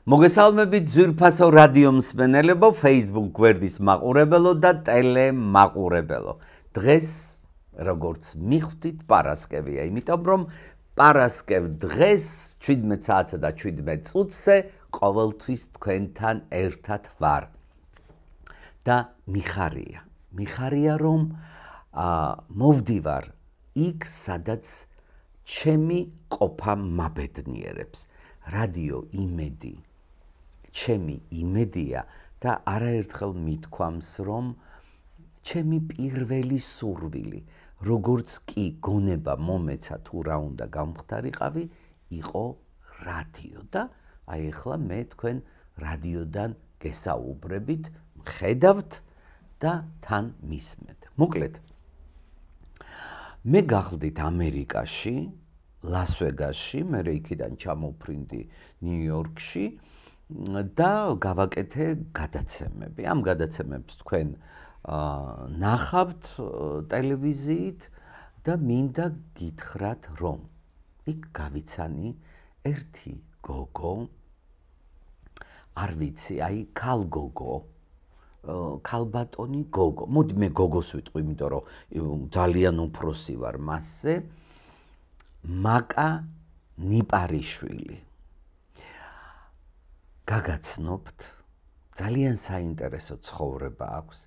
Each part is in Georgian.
მოგესალმებით ძვირფასო რადიო მსმენელებო, Facebook გვერდის მაყურებელო და ტელემაყურებელო. დღეს როგორც მიხვდით პარასკევია, იმიტომ რომ პარასკევ დღეს 17 საათსა და 17 წუთზე ყოველთვის თქვენთან ერთად ვარ. და მიხარია რომ მოვდივარ იქ, სადაც ჩემი ყოფა მაბედნიერებს. რადიო იმედი ჩემი იმედია და არაერთხელ მithქვამს, რომ ჩემი პირველი სურვილი, როგორც კი გონება მომეცა თუ რა უნდა გამختარიყავი, იყო რადიო და აი ახლა მე თქვენ რადიოდან გესაუბრებით, ხედავთ და თან მისმენთ. მოკლედ, მე გახლდით ამერიკაში, ლას-ვეგასში, მე იქიდან ჩამოვფრინდი ნიუ-იორკში და გავაკეთე გადაცემები. ამ გადაცემებს თქვენ ნახავთ ტელევიზიით და მინდა გითხრათ, რომ იქ გავიცანი ერთი გოგო, არ ვიცი, აი ქალგოგო, ქალბატონი გოგო. მოდი მე გოგოს ვიტყვი, იმიტომ რომ ძალიან უფროსი ვარ მასზე. მაკა ნიპარიშვილი. გაგაცნობთ, ძალიან საინტერესო ცხოვრება აქვს,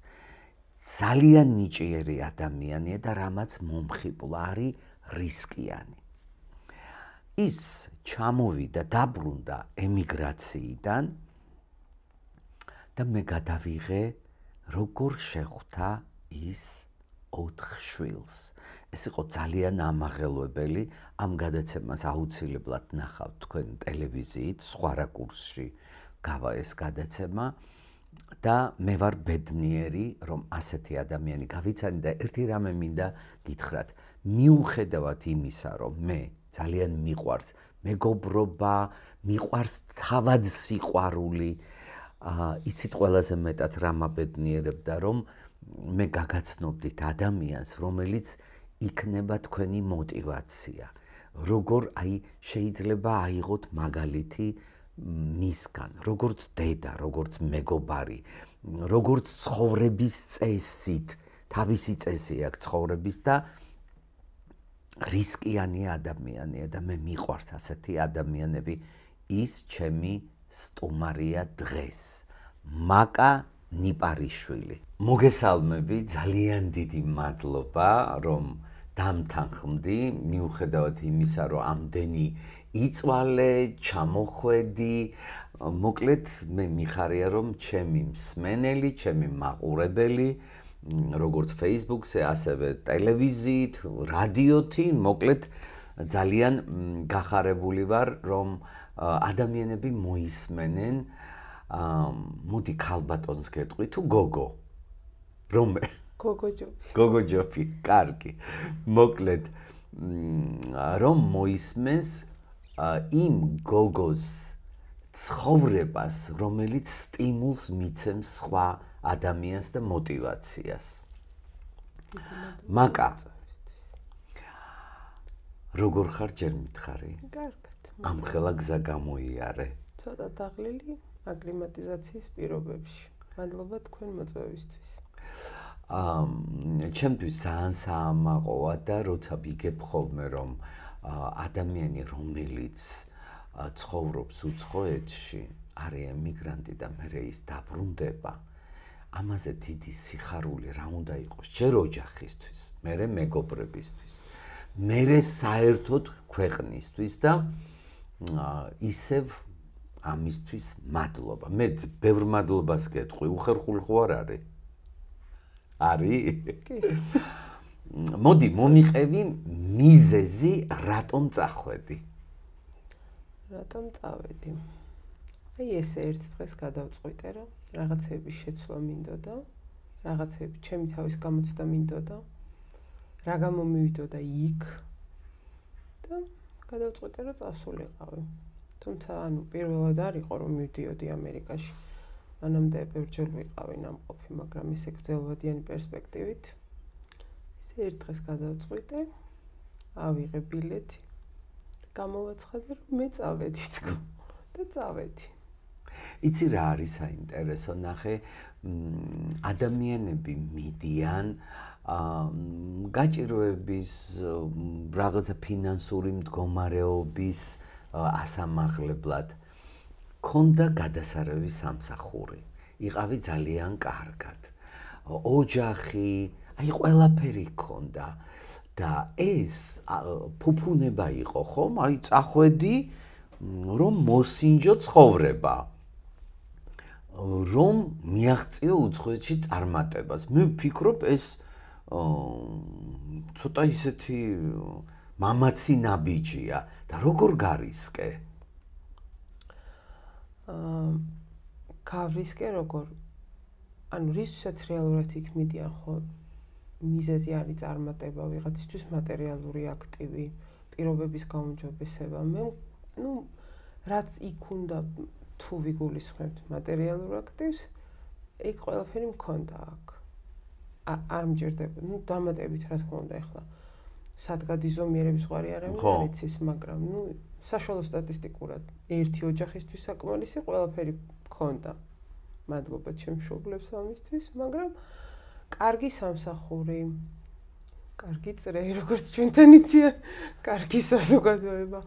ძალიან ნიჭიერი ადამიანია და რამაც მომხიბლა, არის რისკიანი. ის ჩამოვიდა, დაბრუნდა ემიგრაციიდან და მე გადავიღე, როგორ შეხვდა ის 4 შვილს. ეს იყო ძალიან ამაღელვებელი. ამ გადაცემას აუცილებლად ნახავთ თქვენ ტელევიზიით, სხვა რაკურსში გავა ეს გადაცემა და მე ვარ ბედნიერი, რომ ასეთი ადამიანი გავიცანი და ერთი რამე მინდა გითხრათ. მიუხედავად იმისა, რომ მე ძალიან მიყვარს მეგობრობა, მიყვარს თავად სიყვარული, ისიც ყველაზე მეტად რა მაბედნიერებდა, რომ მე გაგაცნობდით ადამიანს, რომელიც იქნება თქვენი мотиваცია. როგორ აი შეიძლება აიღოთ მაგალითი მისგან, როგორც დედა, როგორც მეგობარი, როგორც ცხოვრების წესით, თავისი წესი აქვს ცხოვრების და რისკიანი ადამიანია და მე მიყვარს ასეთი ადამიანები. ის ჩემი სტუმარია დღეს. მაკა ნიპარიშვილი. მოგესალმები, ძალიან დიდი მადლობა, რომ დამთანხმდი, მიუხედავად იმისა, რომ ამდენი იწვალე, ჩამოხვედი. მოკლედ, მე მიხარია, რომ ჩემი მსმენელი, ჩემი მაყურებელი, როგორც Facebook-ზე, ასევე ტელევიზიით, რადიოთი, მოკლედ ძალიან გახარებული ვარ, რომ ადამიანები მოისმენენ. მოდი ქალბატონს გეტყვი თუ გოგო? რომე? გოგო ჯოფი, კარგი. მოკლედ, რომ მოისმენს იმ გოგოს ცხოვრებას, რომელიც სტიმულს მიცემს სხვა ადამიანს და мотиваციას. მაკა, როგორ ხარ, ჯერ მითხარი? კარგად. ამხელა გზა გამოიარე. ცოტა დაღლილი აკლიმატიზაციის პირობებში. მადლობა თქვენ მოწვევისთვის. ჩემთვის ძალიან საამაყოა და როცა ვიგებ ხოლმე, რომ ადამიანი, რომელიც ცხოვრობს უცხოეთში, არის ემიგრანტი და მერე ის დაბრუნდება, ამაზე დიდი სიხარული რა უნდა იყოს, ჯერ ოჯახისთვის, მერე მეგობრებისთვის, მერე საერთოდ ქვეყნისთვის და ისევ ამისთვის მადლობა. მე ბევრ მადლობას გეტყვი, უხერხული ხო არ არის? არის? კი. მოდი, მომიყევი მიზეზი, რატომ წახვედი? რატომ წავედი? აი ესე ერთ დღეს გადავწყვიტე, რომ რაღაცების შეცვლა მინდოდა, რაღაცები ჩემი თავის გამოცდა მინდოდა, რა გამომივიდოდა იქ და გადავწყვიტე, რომ წასულიყავი. თუმცა, პირველად არ იყო, რომ მივდიოდი ამერიკაში. მანამდე ბევრჯერ ვიყავი ნამყოფი, მაგრამ ესე გრძელვადიანი პერსპექტივით. ისე ერთ დღეს გადავწყვიტე, ავიღე ბილეთი და გამოვაცხადე, რომ მე წავედი თქო და წავედი. იცი რა არის საინტერესო, ნახე, ადამიანები მიდიან გაჭირვების, რაღაცა ფინანსური მდგომარეობის ასამაღლებლად. ქონდა გადასარევი სამსახური. იყავი ძალიან კარგად. ოჯახი, აი ყველაფერი ქონდა. და ეს ფუფუნება იყო, ხომ? აი წახვედი, რომ მოსინჯო ცხოვრება. რომ მიაღწიო უცხოეთში წარმატებას. მე ვფიქრობ ეს ცოტა ისეთი მამაცი ნაბიჯია და როგორ გარისკე? გავრისკე როგორ? ანუ რისთვისაც რეალურად იქ მიდიან ხო? მიზეზი არის წარმატება, ვიღაცისთვის მატერიალური აქტივი, პირობების გაუმჯობესება. მე რაც იქ უნდა თუ ვიგულისხმებთ მატერიალურ აქტივს, იქ ყველაფერი მქონდა აქ. არ მჭირდება, დამატებით რა თქმა უნდა ახლა. სადგადი ზომიერების ზღვარი არავინ არ იცის, მაგრამ საშუალო სტატისტიკურად ერთი ოჯახისთვის საკმარისი ყველაფერი მქონდა. მადლობა ჩემს მშობლებს ამისთვის, მაგრამ კარგი სამსახური, კარგი წრე, როგორც ჩვენთან იციან, კარგი საზოგადოება.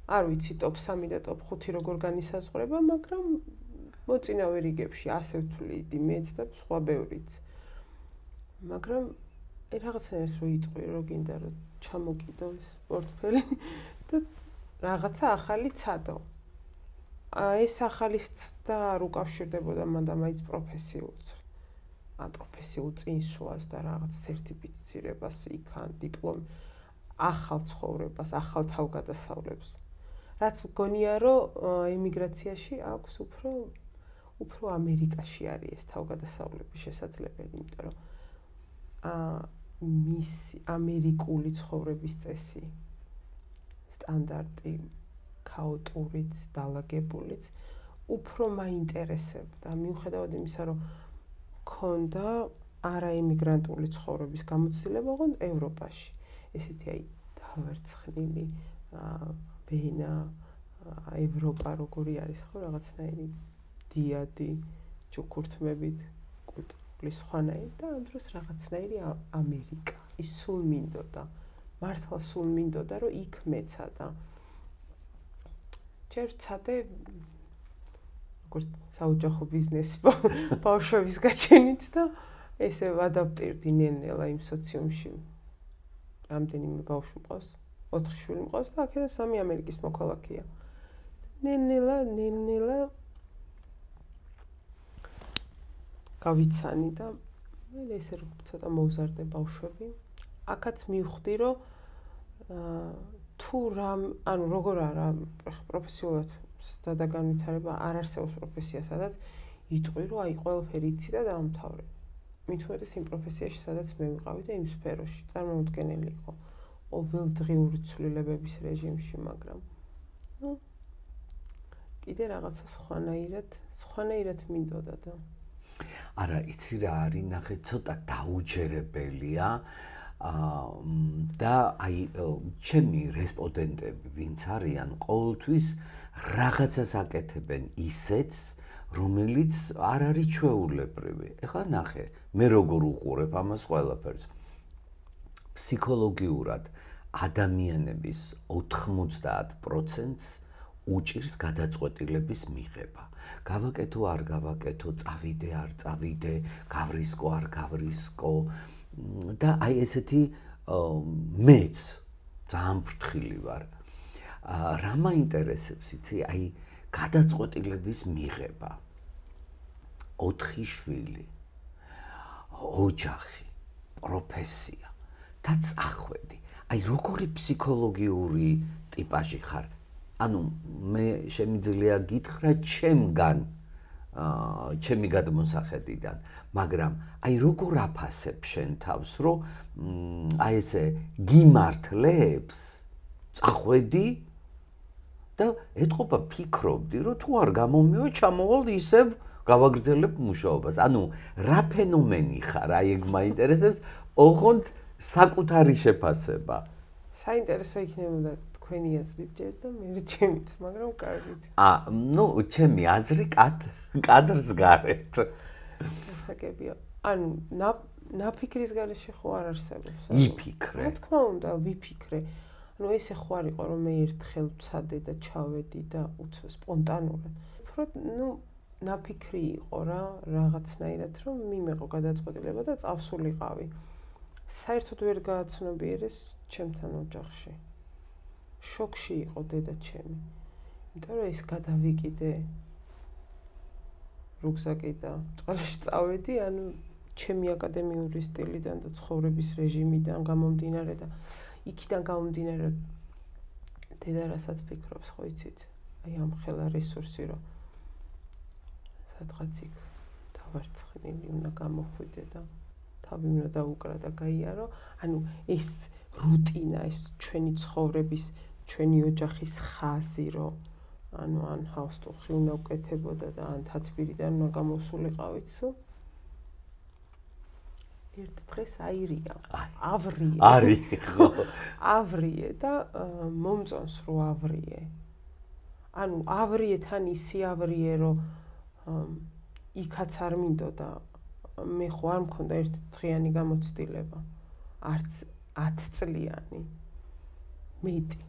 არ ვიცი ტოპ 3 და ტოპ 5 როგორ განისაზღვრება, მაგრამ მოწინავე რიგებში ასე ვთვლიდი მეც და სხვა ბევრიც. მაგრამ რაღაცნაირად რო იტყვი, რო გინდა რომ ჩამოკიდო ეს პორტფელი და რაღაცა ახალი ცადო. ეს ახალი ცდა არ უკავშირდებოდა მანდა მაინც პროფესიულს. პროფესიულ წინსვლას და რაღაც სერტიფიცირებას იქან, დიპლომი, ახალ ცხოვრებას, ახალ თავგადასავლებს. რაც მგონია, რომ ემიგრაციაში აქვს უფრო ამერიკაში არის ეს თავგადასავლების შესაძლებელი, იმიტომ რომ მისი ამერიკული ცხოვრების წესი, სტანდარტი, ქაოტურიც, დალაგებულიც უფრო მაინტერესებდა, მიუხედავად იმისა, რომ ქონდა არაემიგრანტული ცხოვრების გამოცდილება ოღონდ ევროპაში. ესეთი აი დავერცხნილი ბენა ევროპა როგორი არის ხო რაღაცნაირი დიადი ჯუქურთმებით კულტურის სხვანაირი და ამ დროს რაღაცნაირი ამერიკა. ის სულ მინდოდა. მართლა სულ მინდოდა რომ იქ მეცადა. ჯერ ვცადე როგორც საოჯახო ბიზნესი ბავშვების გაჩენით და ესე ვადაპტირდი ნელ-ნელა იმ სოციუმში. რამდენიმე ბავშვი მყავს, 4 შვილი მყავს და აქედან 3 ამერიკის მოქალაქეა. ნელ-ნელა გავიცანი და მე ესე ცოტა მოვზარდე ბავშვები. აქაც მივხვდი, რომ თუ რამ, ანუ როგორ არა პროფესიულად დადაგანვითარება არ არსებობს პროფესია, სადაც იტყვი, რომ აი ყველაფერი იცი და დაამთავრე. მით უმეტეს იმ პროფესიაში, სადაც მე ვიყავი და იმ სფეროში წარმოუდგენელი იყო ყოველდღიური ცვლილებების რეჟიმში, მაგრამ კიდე რაღაცა სხვანაირად მინდოდა და არა, იცი რა არის, ნახე, ცოტა დაუჯერებელია და აი ჩემი რესპონდენტები ვინც არიან, ყოველთვის რაღაცას აკეთებენ ისეთს, რომელიც არ არის ჩვეულებრივი. ეხლა ნახე, მე როგორ უყურებ ამას ყველაფერს. ფსიქოლოგიურად ადამიანების 90%-ს უჭირს გადაწყვეტილების მიღება. გავაკეთო, არ გავაკეთო, წავიდე, არ წავიდე, გავრისკო, არ გავრისკო და აი ესეთი მეც ძალიან ფრთხილი ვარ. რა მაინტერესებს, იცი, აი გადაწყვეტილების მიღება. 4 შვილი, ოჯახი, პროფესია და წახვედი. აი როგორი ფსიქოლოგიური ტიპაჟი ხარ? ანუ მე შემიძლია გითხრა ჩემგან, ჩემი გადმოსახედიდან, მაგრამ აი როგორ აფასებ შენ თავს, რომ აი ესე გიმართლებს, წახვედი და ეთყობა ფიქრობდი, რომ თუ არ გამომივა, ჩამოვალ ისევ გავაგრძელებ მუშაობას. ანუ რა ფენომენი ხარ? აი ეგ მაინტერესებს, ოღონდ საკუთარი შეფასება. საინტერესო იქნებოდა თქვენი აზრით ჯერ და მე ჩემით, მაგრამ კარგით. ნუ ჩემი აზრი კადრს გარეთ. გასაგებია. ანუ ნაფიქრის გარეშე ხო არ არსებობს. იფიქრე. რა თქმა უნდა, ვიფიქრე. ანუ ესე ხო არ იყო რომ მე ერთხელ ვცადე და ჩავედი და უცებ სპონტანურად. უფრო ნუ ნაფიქრი იყო რა, რაღაცნაირად რომ მიმეყო გადაწყვეტილება და წავსულიყავი. საერთოდ ვერ გააცნობიერეს ჩემთან ოჯახში. შოქში იყო დედა ჩემი. იმიტომ რომ ეს გადავიკიდე რუგზაკი და ყველაში წავედი, ანუ ჩემი აკადემიური სტილიდან და ცხოვრების რეჟიმიდან გამომდინარე და იქიდან გამომდინარე დედა რასაც ფიქრობს, ხო იცით? აი ამ ხელა რესურსი რომ სადღაც იქ დავარცხნილი უნდა გამოხვიდე და თავი უნდა დაუკრა და გაიარო. ანუ ეს რუტინა, ეს ჩვენი ცხოვრების, ჩვენი ოჯახის ხაზი, რომ ანუ ან ჰაუსტუხი უნდა უკეთებოდა და ან თათბირიდან უნდა გამოსულიყავით სულ. ერთ დღეს აირია, ავრიე. არის ხო? ავრიე და მომწონს რო ავრიე. ანუ ავრიეთან ისი ავრიე, რომ იქაც არ მინდოდა. მე ხო არ მქონდა ერთ დღიანი გამოცდილება. არც 10 წლიანი. მეტი.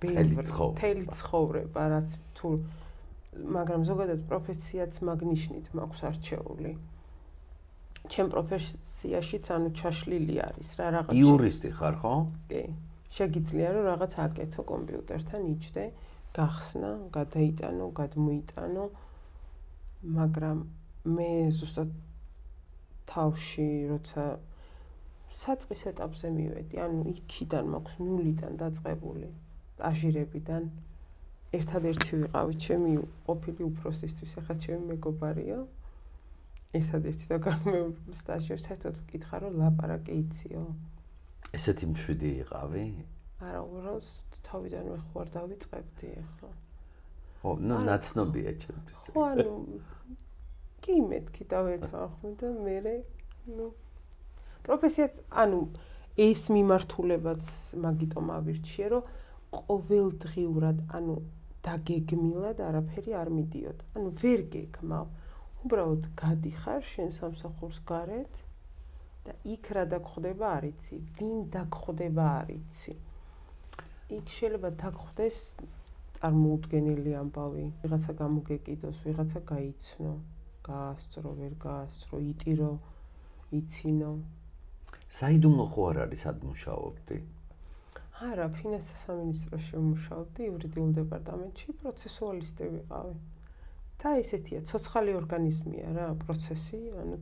მთელი ცხოვრება, რაც თუ მაგრამ ზოგადად პროფესიაც მაგნიშნით მაქვს არჩეული. ჩემ პროფესიაშიც ანუ ჩაშლილი არის რა რაღაც. იურისტი ხარ, ხო? კი. შეგიძლია რომ რაღაც აკეთო კომპიუტერთან იჯდე, გახსნა, გადაიტანო, გადმოიტანო. მაგრამ მე ზუსტად თავში როცა საწყის ეტაპზე მივედი, ანუ იქიდან მაქვს ნულიდან დაწყებული სტაჟირებიდან ერთადერთი ვიყავი ჩემი ყოფილი უფროსისთვის, ახლა ჩემი მეგობარია. ერთადერთი და მე სტაჟიორს საერთოდ ვკითხა რომ ლაპარაკი იციო. ესეთი მშვიდი იყავი? არა, უბრალოდ თავიდანვე ხო არ დავიწყებდი ახლა. ხო, ნუ ნაცნობია ჩემთვის. ხო, ანუ კი მეთქი დავეთანხმე და მე ნუ პროფესიაც, ანუ ეს მიმართულებაც მაგიტომ ავირჩიე, რომ ყოველდღიურად, ანუ დაგეგმილად არაფერი არ მიდიოდა. ანუ ვერ გეგმავ. უბრალოდ გადიხარ შენ სამსახურს გარეთ და იქ რა დაგხვდება არ იცი, ვინ დაგხვდება არ იცი. იქ შეიძლება დაგხვდეს წარმოუდგენელი ამბავი, ვიღაცა გამოგეკიდოს, ვიღაცა გაიცნო, გაასწრო, ვერ გაასწრო, იტირო, იცინო. საიდუმლო ხო არ არის სად მუშაობდი? არა, ფინანსთა სამინისტროში ვმუშაობდი, იურიდიულ დეპარტამენტში, პროცესუალისტი ვიყავი. და ესეთია, ცოცხალი ორგანიზმია რა, პროცესი, ანუ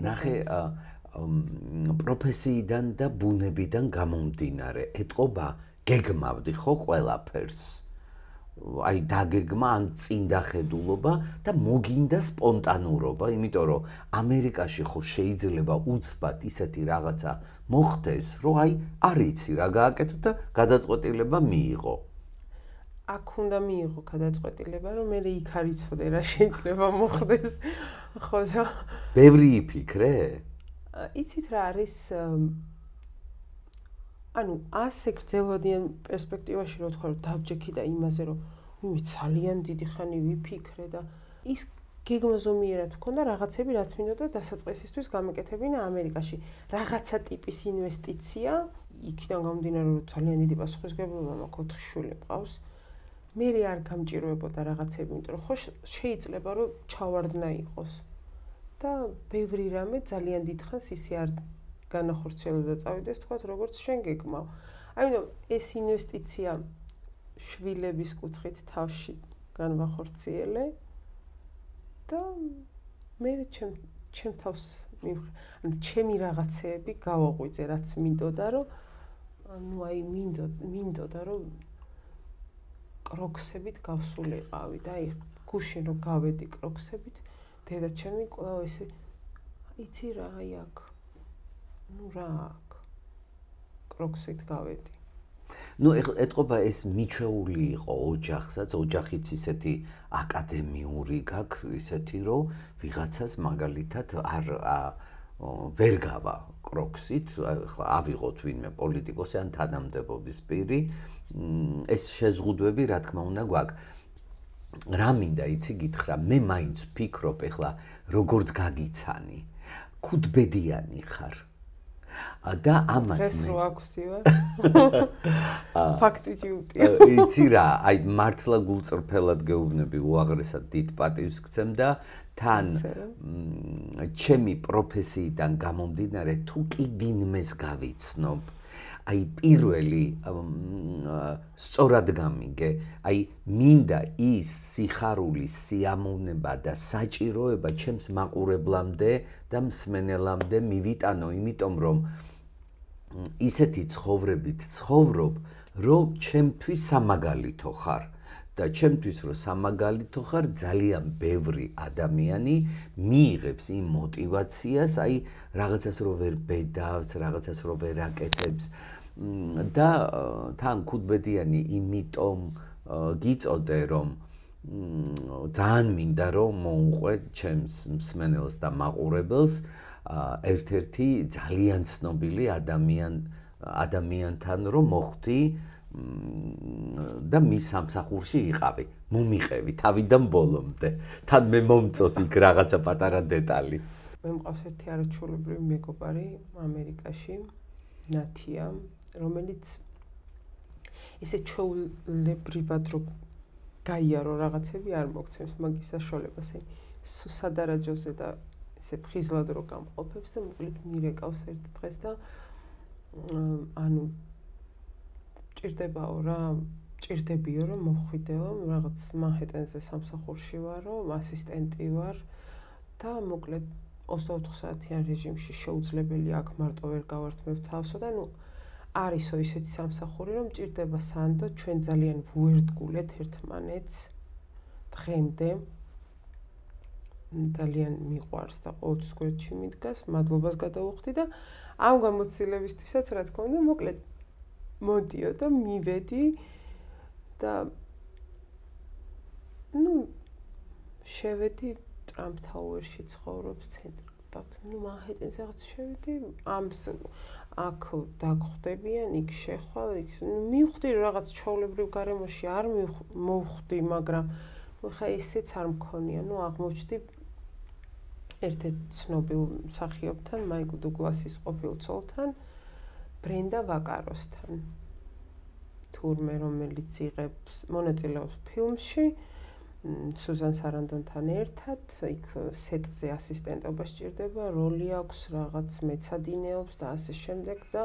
ნახე, პროფესიიდან და ბუნებიდან გამომდინარე, ეტყობა გეგმავდი ხო ყველაფერს? აი დაგეგმა ან წინდახედულობა და მოგინდა სპონტანურობა, იმიტომ რომ ამერიკაში ხო შეიძლება უცბად ისეთი რაღაცა მოხდეს, რომ აი არ იცი რა გააკეთო და გადაწყვეტილება მიიღო. აქ უნდა მიიღო გადაწყვეტილება, რომ მე იქ არ იცოდე რა შეიძლება მოხდეს. ხო და ბევრი იფიქრე? იცით რა არის ანუ ასე გრძელვადიან პერსპექტივაში რო თქვა რომ დავჯექი და იმაზე რომ ვინმე ძალიან დიდი ხანი ვიფიქრე და ის გეგმა ზომიერად მქონდა რაღაცები რაც მინდოდა დასაწყისისთვის გამეკეთებინა ამერიკაში. რაღაცა ტიპის ინვესტიცია, იქიდან გამომდინარე რომ ძალიან დიდი პასუხისმგებლობა მაქვს 4 შვილი მყავს. მე არ გამჭირვებოდა რაღაცები, იმიტომ რომ ხო შეიძლება რომ ჩავარდნა იყოს. და ბევრი რამე ძალიან დიდხანს ისე არ განახორციელდა და წავიდეს თქვათ როგორც შენ გეგმავ. ამიტომ ეს ინვესტიცია შვილების კუთხით თავში განვახორციელე და მე ჩემ თავს ანუ ჩემი რაღაცეები გავაღვიძე რაც მინდოდა რომ ანუ აი მინდოდა რომ კროქსებით გავსულიყავი და აი გუშინ რომ გავედი კროქსებით დედა ჩემი კვლავ ესე იცი რა აი აქ ნუ რა აქ კროქსით გავედი. ნუ ეტყობა ეს მიჩეული იყო ოჯახსაც, ოჯახიც ისეთი აკადემიური გაქვს, ისეთი რომ ვიღაცას მაგალითად არ ვერ გავა კროქსით, ახლა ავიღოთ ვინმე პოლიტიკოსი ან თანამდებობის პირი, ეს შეზღუდვები რა თქმა უნდა გვაქვს. რა მინდა იცი გითხრა, მე მაინც ვფიქრობ ახლა როგორც გაგიცანი, ქუდბედიანი ხარ. და ამას ეს რო აქვსივარ. ფაქტი ჯიუტია. იცი რა, აი მართლა გულწრფელად გეუბნები, უაღრესად დიდ პატივს გცემ და თან ჩემი პროფესიიდან გამომდინარე თუ კი ვინმეს გავიცნობ, აი პირველი სწორად გამიგე, აი მინდა ის სიხარული, სიამოვნება და საჭიროება ჩემს მაყურებლამდე და მსმენელამდე მივიტანო, იმიტომ რომ ისეთი ცხოვრებით ცხოვრობ, რომ ჩემთვის სამაგალითო ხარ და ჩემთვის რომ სამაგალითო ხარ, ძალიან ბევრი ადამიანი მიიღებს იმ мотивაციას, აი რაღაცას რო ვერ ბედავს, რაღაცას რო ვერ აკეთებს და თან ქუდბედიანი იმიტომ გიწოდე, რომ ძალიან მინდა რომ მოუყვე ჩემს მსმენელს და მაყურებელს ერთ-ერთი ძალიან ცნობილი ადამიანთან რომ მოხვდი და მის სამსახურში იყავი, მომიყევი თავიდან ბოლომდე. თან მე მომწოს იქ რაღაცა პატარა დეტალი. მე მყავს ერთი არაჩვეულებრივი მეგობარი ამერიკაში, ნათია, რომელიც ესე ჩვეულებრივად რომ გაიარო რაღაცები არ მოგცემს მაგის საშუალებას. სადარაჯოზე და ესე ფხიზლად რო გამყოფებს და მოკლედ მირეკავს ერთ დღეს და ანუ ჭირდებიო რომ მოხვიდეო, რაღაც მანჰეტენზე სამსახურში ვარო, ასისტენტი ვარ და მოკლედ 24 საათიან რეჟიმში შეუძლებელი აქ მარტო ვერ გავართმევ თავსო და ნუ არისო ისეთი სამსახური რომ ჭირდება სანდო ჩვენ ძალიან ვუერთგულეთ ერთმანეთს დღემდე ძალიან მიყვარს და ყოველთვის გვერდში მიდგას, მადლობას გადავუხდი და ამ გამოცდილებისთვისაც რა თქმა უნდა მოკლედ მოდიო და მივედი და ნუ შევედი ტრამპ თაუერში ცხოვრობს ცენტრალ-პარკში. ნუ მანჰეტენზე რაღაც შევედი, აქ დაგხვდებიან, იქ შეხვალ, იქ მივხვდი რაღაც ჩვეულებრივ გარემოში არ მოვხვდი, მაგრამ ხა ისიც არ მქონია, ნუ აღმოჩნდი ერთ-ერთ ცნობილ მსახიობთან, მაიკ დუგლასის ყოფილ ცოლთან, ბრენდა ვაკაროსთან. თურმე რომელიც იღებს მონაწილეობს ფილმში, სუზან სარანდონთან ერთად, იქ სეტზე ასისტენტობა სჭირდება, როლი აქვს, რაღაც მეცადინეობს და ასე შემდეგ და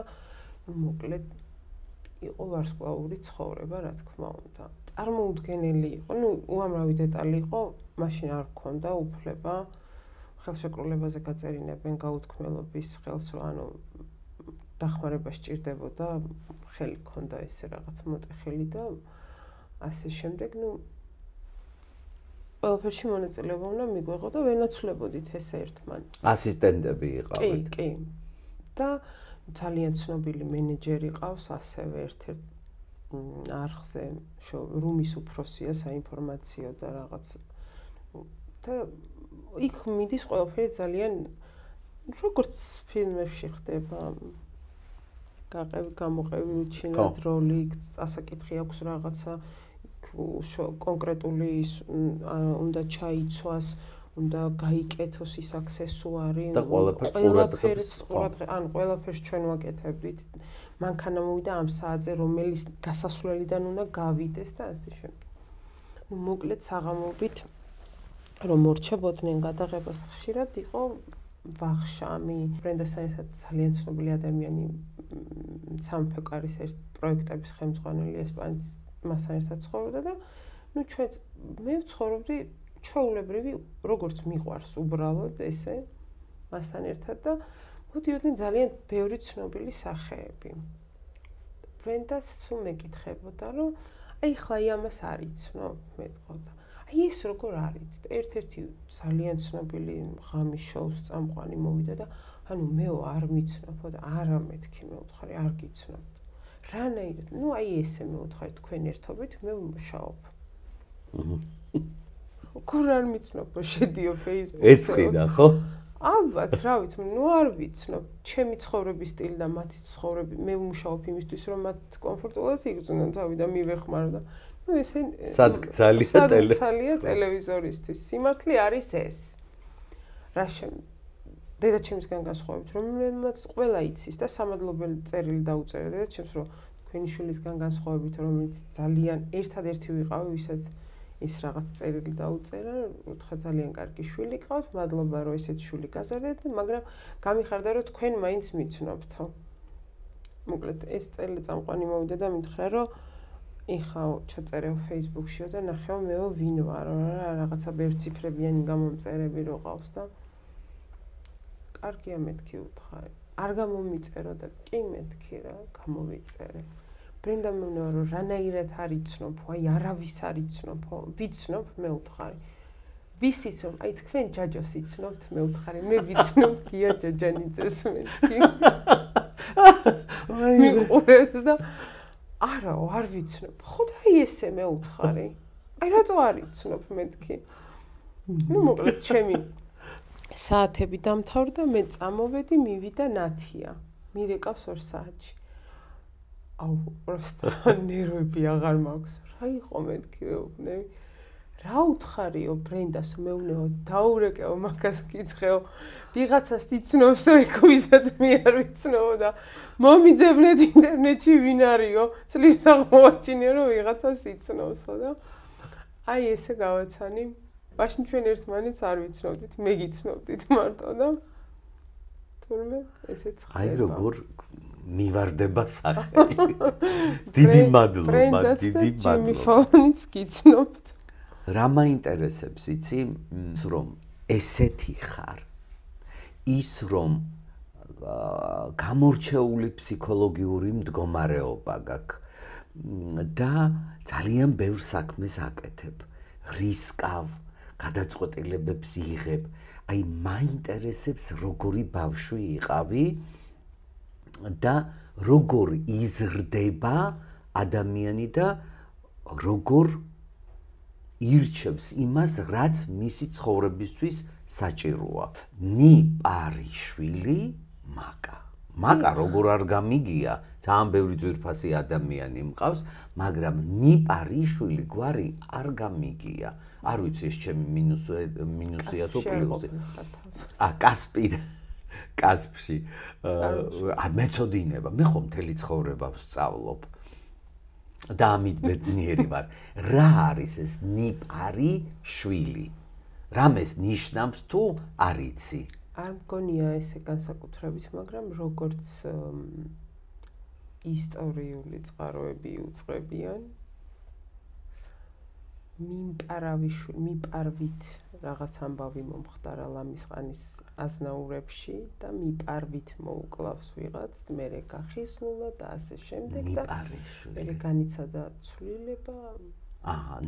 მოკლედ იყო ვარსკვლავური ცხოვრება, რა თქმა უნდა. წარმოუდგენელი იყო, ნუ უამრავი დეტალი იყო, მაშინ არ გქონდა უფლება ხელშეკრულებაზე გაწერინებენ გაუთქმელობის ხელს, რომ ანუ დახმარება სჭირდებოდა, ხელი ქონდა ესე რაღაც მოტეხილი და ასე შემდეგ, ნუ ყველაფერში მონაწილეობა უნდა მიგვეღო და ვენაცვლებოდით ესე ერთმანეთს. ასისტენტები იყავით. კი. და ძალიან ცნობილი მენეჯერი ყავს, ასევე ერთ-ერთ არხზე, რუმის უფროსია საინფორმაციო და რაღაც და იქ მიდის ყველაფერი ძალიან როგორც ფილმებში ხდება. გამოყევი უჩინად როლი, წასაკითხი აქვს რაღაცა კონკრეტული უნდა ჩაიცვას, უნდა გაიკეთოს ის აქსესუარი და ყველაფერს ყველაფერს ჩვენ ვაკეთებდით. მანქანა მოვიდა ამ საათზე, რომელიც გასასვლელიდან უნდა გავიდეს და ასე შემდეგ. ნუ მოკლედ საღამოობით რომ მორჩებოდნენ გადაღებას ხშირად იყო ვახშამი. ბრენდასთან ერთად ძალიან ცნობილი ადამიანი სამეფო კარის ერთ პროექტების ხელმძღვანელი ესპანეთის მასთან ერთად ცხოვრობდა და ნუ მე ვცხოვრობდი ჩვეულებრივი როგორც მიყვარს უბრალოდ ესე მასთან ერთად და მოდიოდნენ ძალიან ბევრი ცნობილი სახეები. ბრენდას სულ მეკითხებოდა რომ აი ხლა ამას არ იცნო, მეტყოდა. აი ეს როგორ არის? ერთ-ერთი ძალიან ცნობილი ღამის შოუს წამყვანი მოვიდა და ანუ მეო არ მიცნობო და არა მეთქი მეუთხარი, არ გიცნობ. რანაირად? ნუ აი ესე მეუთხარი თქვენ ერთობით მე ვიმუშაობ. როგორ არ მიცნობო, შედიო Facebook-ზე. ეცხიდა, ხო? ალბათ, რა ვიცი, ნუ არ ვიცნობ, ჩემი ცხოვრების სტილი და მათი ცხოვრები, მე ვმუშაობ იმისთვის, რომ მათ კომფორტულად იგრძნონ თავი და მივეხმარო და ნუ ესე სადცალია ტელევიზორისთვის. სიმართლე არის ეს. რა დედაჩემისგან განსხვავებით, რომელმაც ყველა იცის და სამადლობელი წერილი დაუწერა დედაჩემს, რომ თქვენი შვილისგან განსხვავებით, რომელიც ძალიან ერთადერთი ვიყავი, ვისაც ის რაღაც წერილი დაუწერა, უთხრა ძალიან კარგი შვილი ყავთ, მადლობა რომ ესეთი შვილი გაზარდეთ, მაგრამ გამიხარდა რომ თქვენ მაინც მიცნობთო. მოკლედ ეს წელიწამყვანი მოვიდა და მითხრა რომ იხაო ჩაწერე Facebook-შიო და ნახეო მეო ვინ ვარო რა რაღაცა ბევრი ციფრებიანი გამომწერები რო ყავს და კარგია მეთქი უთხარი. არ გამომიწერო და კი მეთქი რა, გამოვიწერე. ბრენდა მეუბნება რომ რანაირად არ იცნობ, აი არავის არ იცნობ, ვიცნობ მე უთხარი. ვის იცნობ? აი თქვენ ჯაჯოს იცნობთ, მე უთხარი. მე ვიცნობ გია ჯაჯანიძეს მეთქი. მიყურებს და არაო, არ ვიცნობ. ხო და აი ესე მე უთხარი. აი რატო არ იცნობ მეთქი? ნუ მოკლედ ჩემი საათები დამთავრდა, მე წამოვედი, მივიდა ნათია. მირეკავს 2 საათში. აუ, просто ნერვები აღარ მაქვს. რა იყო მეთქი ვეუბნები? რა უთხარიო ბრენდას მეუბნეო, დაურეკეო მაგას გიცხეო. ვიღაცას იცნობსო იქ ვისაც მე არ ვიცნობ და მომიძებნეთ ინტერნეტში ვინ არისო, წლის აღმოაჩინე რომ ვიღაცას იცნობსო და აი ესე გავაცანი. მაშინ ჩვენ ერთმანეთს არ ვიცნობდით, მე გიცნობდით მარტო და თურმე ესეც ხდება. აი როგორ მივარდება სახელი. დიდი მადლობა, დიდი მადლობა. ჯიმი ფალონიც გიცნობთ. რა მაინტერესებს იცი, რომ ესეთი ხარ. ის რომ გამორჩეული ფსიქოლოგიური მდგომარეობა გაქვს და ძალიან ბევრ საქმეს აკეთებ. რისკავ გადაწყვეტილებებს იღებ. აი მაინტერესებს როგორი ბავშვი იყავი და როგორ იზრდება ადამიანი და როგორ ირჩევს იმას, რაც მისი ცხოვრებისთვის საჭიროა. ნიპარიშვილი მაკა როგორ არ გამიგია, ძალიან ბევრი ძვირფასი ადამიანი მყავს, მაგრამ ნიპარიშვილი გვარი არ გამიგია. არ ვიცი ეს ჩემი მინუსია თუ პლუსი. კასპში მეწოდინება. მე ხომ მთელი ცხოვრება ვსწავლობ. და ამით ბედნიერი ვარ. რა არის ეს ნიპარიშვილი? რამეს ნიშნავს თუ არ იცი? არ მგონია ესე განსაკუთრებით, მაგრამ როგორც ისტორიული წყაროები უწყებიან, მიპარვით რაღაც ამბავი მომხდარა ლამისყანის აზნაურებში და მიპარვით მოუკლავს ვიღაც, მერე გახიზნულა და ასე შემდეგ და მერე განიცადა ცვლილება.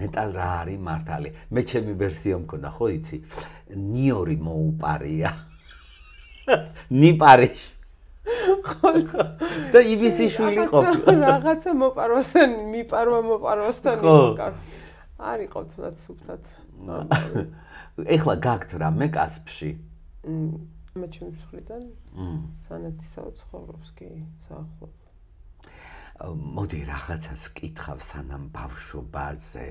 ნეტარ რა არის მართალი. მე ჩემი ვერსია მქონდა, ხო იცი? ნიორი მოუპარია. ნიპარიშ. და იბისი შვილი ყოფილა. რაღაცა მოპარვასთან, მიპარვა მოპარვასთან იმაკავს. არ იყო თუნდაც სუფთად. ეხლა გაგთ რამე კასპში? მე ჩემი მხრიდან სანათისაო ცხოვრობს კი საახლობ. მოდი რაღაცას კითხავ სანამ ბავშვობაზე,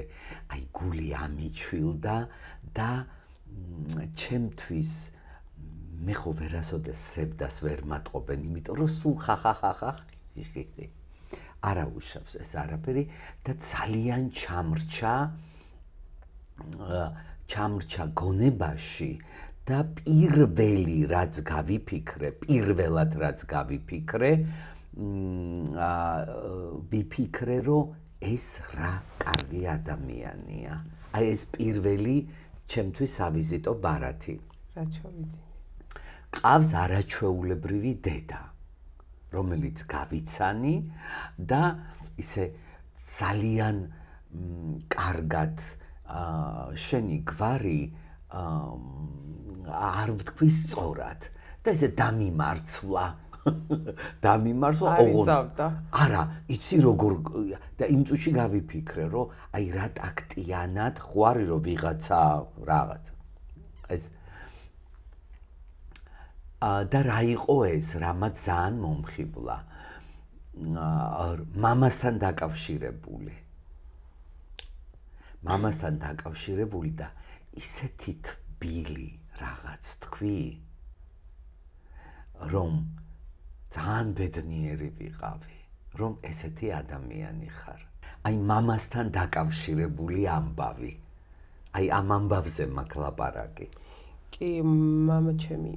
აი გული ამიჩვილდა და ჩემთვის მე ხო ვერასოდეს სევდას ვერ მატყობენ, იმიტომ რომ სულ ხახახახა ხიხი. არა უშავს ეს არაფერი და ძალიან ჩამრჩა გონებაში და პირველად რაც გავიფიქრე, ვიფიქრე რომ ეს რა კარგი ადამიანია. აი ეს პირველი ჩემთვის ავიზიტო ბარათი. რა ჩავიდი. ყავს არაჩვეულებრივი დედა, რომელიც გავიცანი და ისე ძალიან კარგად შენი გვარი არ ვთქვის სწორად და ესე დამიმარცვლა არიზავდა. არა, იცი როგორ და იმ წუთში გავიფიქრე, რომ აი რა ტაქტიანად ხო არის რომ ვიღაცა რაღაცა. ეს და რა იყო ეს, რამაც ძალიან მომხიბლა. მამასთან დაკავშირებული. მამასთან დაკავშირებული და ისეთი თბილი რაღაც თქვი, რომ ძალიან ბედნიერი ვიყავი, რომ ესეთი ადამიანი ხარ. აი მამასთან დაკავშირებული ამბავი. აი ამ ამბავზე მაქვს ლაპარაკი. კი, მამა ჩემი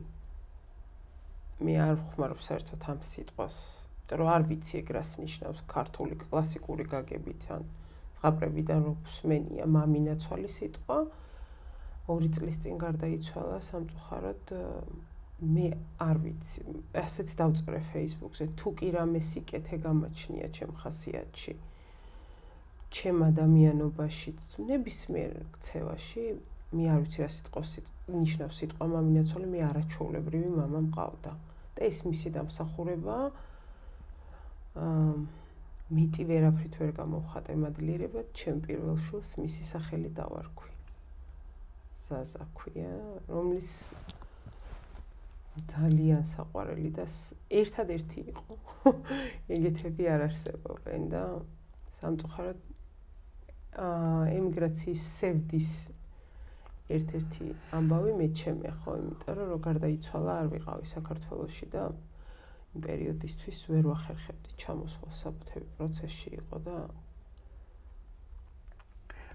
მე არ ვხმარობ საერთოდ ამ სიტყვას, იმიტომ რომ არ ვიცი ეგ რას ნიშნავს ქართული კლასიკური გაგებით ან ზღაპრებიდან რო ვსმენია მამინაცვალი სიტყვა. 2 წლის წინ გარდაიცვალა სამწუხაროდ. მე არ ვიცი, ასეც დავწერე Facebook-ზე, თუ კი რამე სიკეთე გამოჩნია ჩემ ხასიათში, ჩემ ადამიანობაში, ნებისმიერ ქცევაში, მე არ ვიცი რა სიტყვა ნიშნავს სიტყვა მამინაცვალი, მე არაჩვეულებრივი მამა მყავდა. და ეს მისი დამსახურებაა. მეტი ვერაფრით ვერ გამოვხატე მადლიერებად, ჩემ პირველ შვილს მისი სახელი დავარქვი. ზაზა ქვია, რომლის ძალიან საყვარელი და ერთადერთი იყო. ეგეთები არ არსებობენ და სამწუხაროდ ემიგრაციის სევდის ერთ-ერთი ამბავი მე ჩემი ხო, იმიტომ რომ გარდაიცვალა არ ვიყავი საქართველოში და იმ პერიოდისთვის ვერ ვახერხებდი ჩამოსვლა საბუთები პროცესში იყო და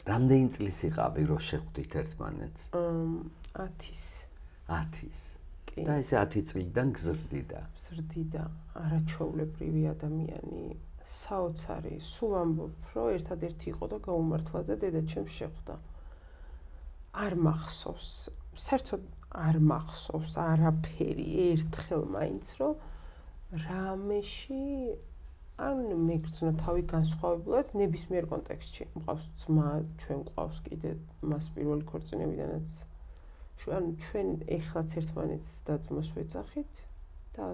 რამდენი წლის იყავი რომ შეხვდით ერთმანეთს? 10-ის. 10-ის. და ესე 10 წლიდან გზრდიდა. გზრდიდა, არაჩვეულებრივი ადამიანი, საოცარი, სულ ამბობ, რომ ერთადერთი იყო და გაუმართლა და დედაჩემს შეხვდა. არ მახსოვს, საერთოდ არ მახსოვს არაფერი ერთხელ მაინც რომ რამეში ან მეგრძნო თავი განსხვავებულად ნებისმიერ კონტექსტში. მყავს ძმა, ჩვენ მყავს კიდე მას პირველი ქორწინებიდანაც. ჩვენ ეხლაც ერთმანეთს და-ძმას ვეძახით და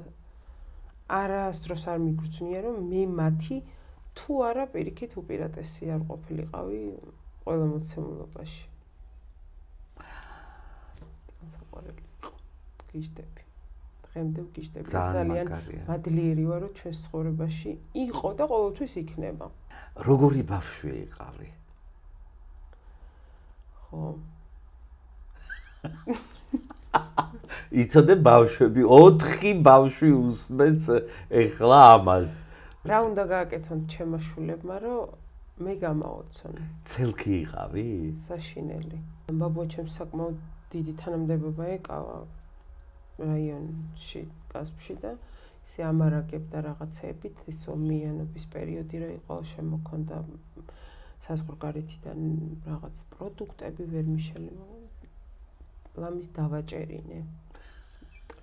არასდროს არ მიგრძნია რომ მე მათი თუ არა პირიქით უპირატესი არ ყოფილიყავი ყველა მოცემულობაში. გიждები. დღემდე ვგიждები. ძალიან მადლიერი ვარ რომ ჩვენს ცხოვრებაში იყო და ყოველთვის იქნება. როგორი ბავშვი იყავი? ხო. იცოდე ბავშვები, 4 ბავშვი უსმენს ეხლა ამას. რა უნდა გააკეთონ ჩემმა შვილებმა რომ მე გამაოცონ? ცელქი იყავი? საშინელი. ბაბუა ჩემს საკმაოდ დიდი თანამდებობა ეკავა რაიონში, კასპში და ისე ამარაგებდა რაღაცეებით, ის ომიანობის პერიოდი რა იყო, შემოქონდა საზღვარგარეთიდან რაღაც პროდუქტები ვერმიშელი, ლამის დავაჭერინე.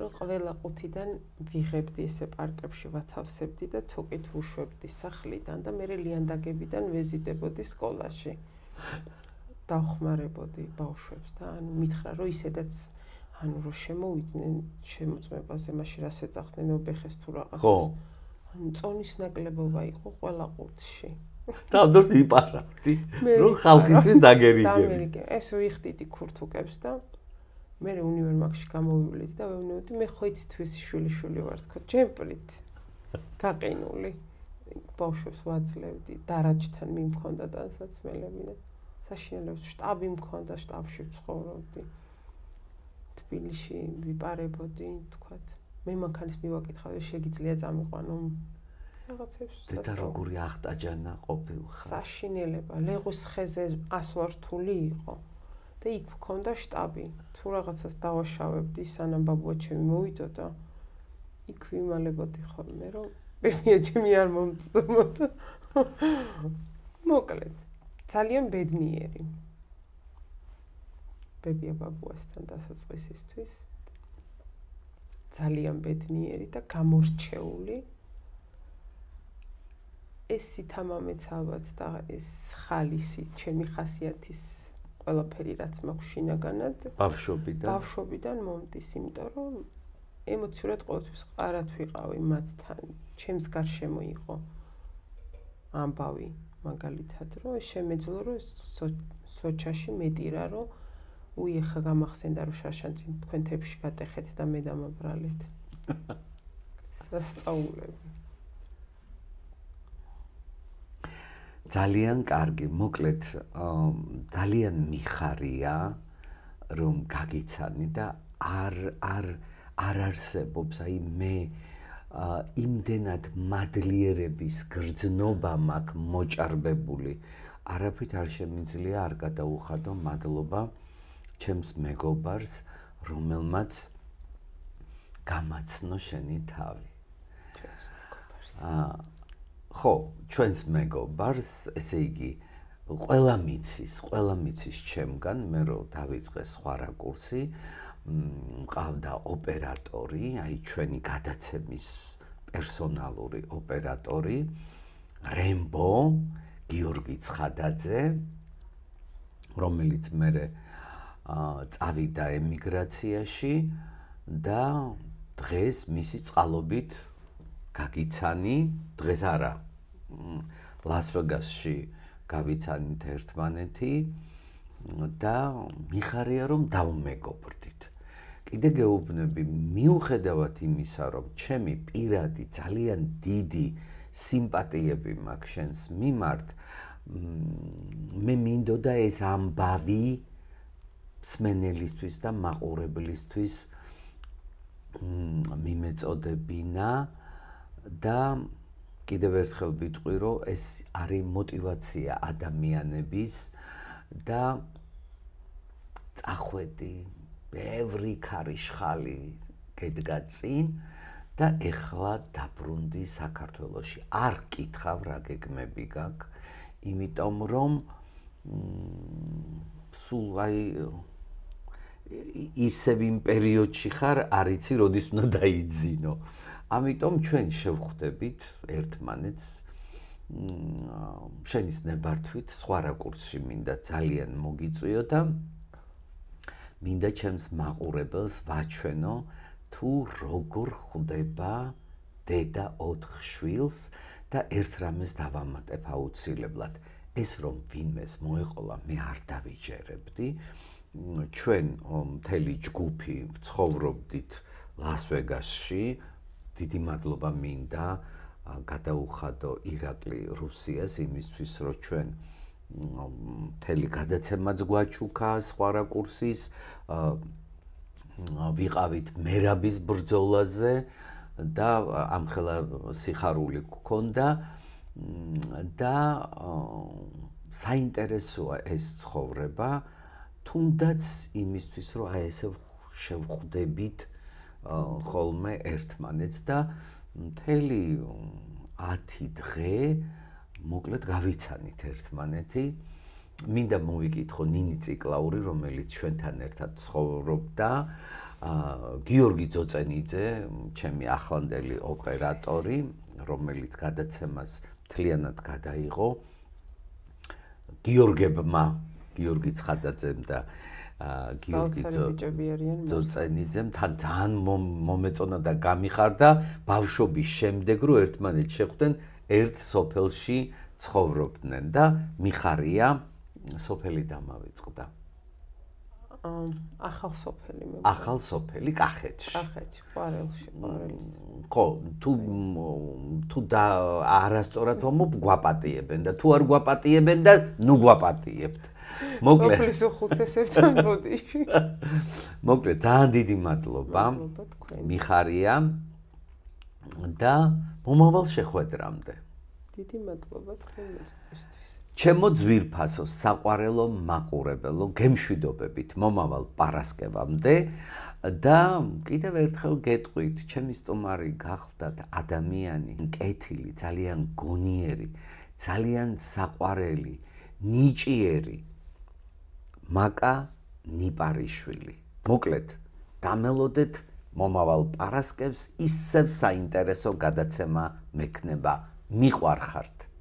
რომ ყველა ყუთიდან ვიღებდი ესე პარკებში ვათავსებდი და თუკით ვუშვებდი სახლიდან და მე ლიანდაგებიდან ვეზიდებოდი სკოლაში. დავხმარებოდი ბავშვებს და ანუ მითხრა რომ ისედაც ანუ რომ შემოვიდნენ შემოწმებაზე მაშინ რას ეძახდნენ ობეხეს თუ რაღაცას. ანუ წონის ნაკლებობა იყო ყველა ყუთში. თავდორ იპარავდი რომ ხალხისთვის დაგერიგები. ეს ვიხდიდი ქურთუკებს და მე უნივერმაგში გამოვივლით და ვეუბნებოდი მე ხო იცით ვისი შვილი ვარ თქო ჯემპლით გაყინული ბავშვებს ვაძლევდი დარაჯთან მიმქონდა დასაცმელები და საშინელებს შტაბი მქონდა შტაბში ვცხოვრობდი თბილისში ვიპარებოდი თქვათ მე მანქანის მივაკითხავდი შეგიძლია წამიყვანო რაღაცებს და როგორი ახტაჯანა ყოფილხარ საშინელება ლეღვის ხეზე 100 ვარ რთული იყო და იქ მქონდა შტაბი თუ რაღაცას დავაშავებდი სანამ ბაბუა ჩემი მოვიდოდა იქ ვიმალებოდი ხოლმე რომ ბებია ჩემი არ მომწდომოდა მოკლედ ძალიან ბედნიერი ბებია ბაბუასთან დასაწყისისთვის ძალიან ბედნიერი და გამორჩეული ეს სითამამეც ალბათ და ეს ხალისი ჩემი ხასიათის ყველაფერი რაც მაქვს შინაგანად ბავშვობიდან მომდის იმიტომ რომ ემოციურად ყოველთვის ყარად ვიყავი მათთან ჩემს გარშემო იყო ამბავი მაგალითად რომ შემეძლო რომ სოჩაში მეტირა რომ უიხა გამახსენდა რომ შაშანწინ თქვენ თებში გატეხეთ და მე დამაბრალეთ. სასწაულები. ძალიან კარგი, მოკლედ ძალიან მიხარია რომ გაგიცანი და არ არსებობს აი მე იმდენად მადლიერების გრძნობა მაქვს მოჭარბებული არაფრით არ შემიძლია არ გადაუხადო მადლობა ჩემს მეგობარს რომელმაც გამაცნო შენი თავი ხო ჩვენს მეგობარს ესე იგი ყველა მიცის ჩემგან მე რომ დავიწყე სხვა რაკურსი მყავდა ოპერატორი აი ჩვენი გადაცემის პერსონალური ოპერატორი რემბო გიორგი ცხადაძე რომელიც მე წავიდა ემიგრაციაში და დღეს მისი წყალობით გაგიცანი დღეს არა ლას-ვეგასში გავიცანით ერთმანეთი და მიხარია რომ დავმეგობრდით კიდე გეუბნები მიუხედავად იმისა რომ ჩემი პირადი ძალიან დიდი სიმპათიები მაქვს შენს მიმართ მე მინდოდა ეს ამბავი მსმენელისთვის და მაყურებლისთვის მიმეწოდებინა და კიდევ ერთხელ ვიტყვი რომ ეს არის мотиваცია ადამიანების და წახვედი ბევრი ქარიშხალი გედგა წინ და ეხლა დაბრუნდი საქართველოში არ კითხავ რა გეგმები გაქვს იმიტომ რომ სულ აი ისევ იმ პერიოდში ხარ არ იცი როდის უნდა დაიძინო ამიტომ ჩვენ შევხვდებით ერთმანეთს შენის ნებართვით სხვა რაკურსში მინდა ძალიან მოგიწვიო და მინდა ჩემს მაყურებელს ვაჩვენო თუ როგორ ხვდება დედა 4 შვილს და ერთ რამეს დავამატებ აუცილებლად ეს რომ ვინმეს მოეყოლა მე არ დავიჯერებდი ჩვენ მთელი ჯგუფი ცხოვრობდით ლას-ვეგასში დიდი მადლობა მინდა გადაუხადო ირაკლი რუსიას იმისთვის რომ ჩვენ მთელი გადაცემაც გვაჩუქა სხვა რაკურსის ვიყავით მერაბის ბრძოლაზე და ამხელა სიხარული გქონდა და საინტერესოა ეს ცხოვრება თუნდაც იმისთვის რომ აი ესე შევხვდებით ხოლმე ერთმანეთს და მთელი 10 დღე მოკლედ გავიცანით ერთმანეთი მინდა მოვიკითხო ნინი ციკლაური რომელიც ჩვენთან ერთად ცხოვრობდა გიორგი ძოწენიძე ჩემი ახლანდელი ოპერატორი რომელიც გადაცემას მთლიანად გადაიღო გიორგებმა გიორგი ცხადაძემ და გიორგი ძოწენიძემ თან ძალიან მომეწონა და გამიხარდა ბავშვობის შემდეგ რომ ერთმანეთს შეხვდნენ ერთ სოფელში ცხოვრობდნენ და მიხარია სოფელი დამავიწყდა ახალ სოფელი კახეთში ყვარელში ხო თუ და არასწორად ვამბობ გვაპატიებენ და თუ არ გვაპატიებენ და ნუ გვაპატიებთ მოკლედ სოფლის უხუცესებთან ბოდიში მოკლედ ძალიან დიდი მადლობა მიხარია და მომავალ შეხვედრამდე დიდი მადლობა თქვენ მოწვევისთვის ჩემო ძვირფასო საყვარელო მაყურებელო გემშვიდობებით მომავალ პარასკევამდე და კიდევ ერთხელ გეტყვით ჩემი სტუმარი გახლდათ ადამიანი კეთილი ძალიან გონიერი ძალიან საყვარელი ნიჭიერი მაკა ნიპარიშვილი მოკლედ დამელოდეთ მომავალ პარასკევს ისევ საინტერესო გადაცემა მექნება მიყვარხართ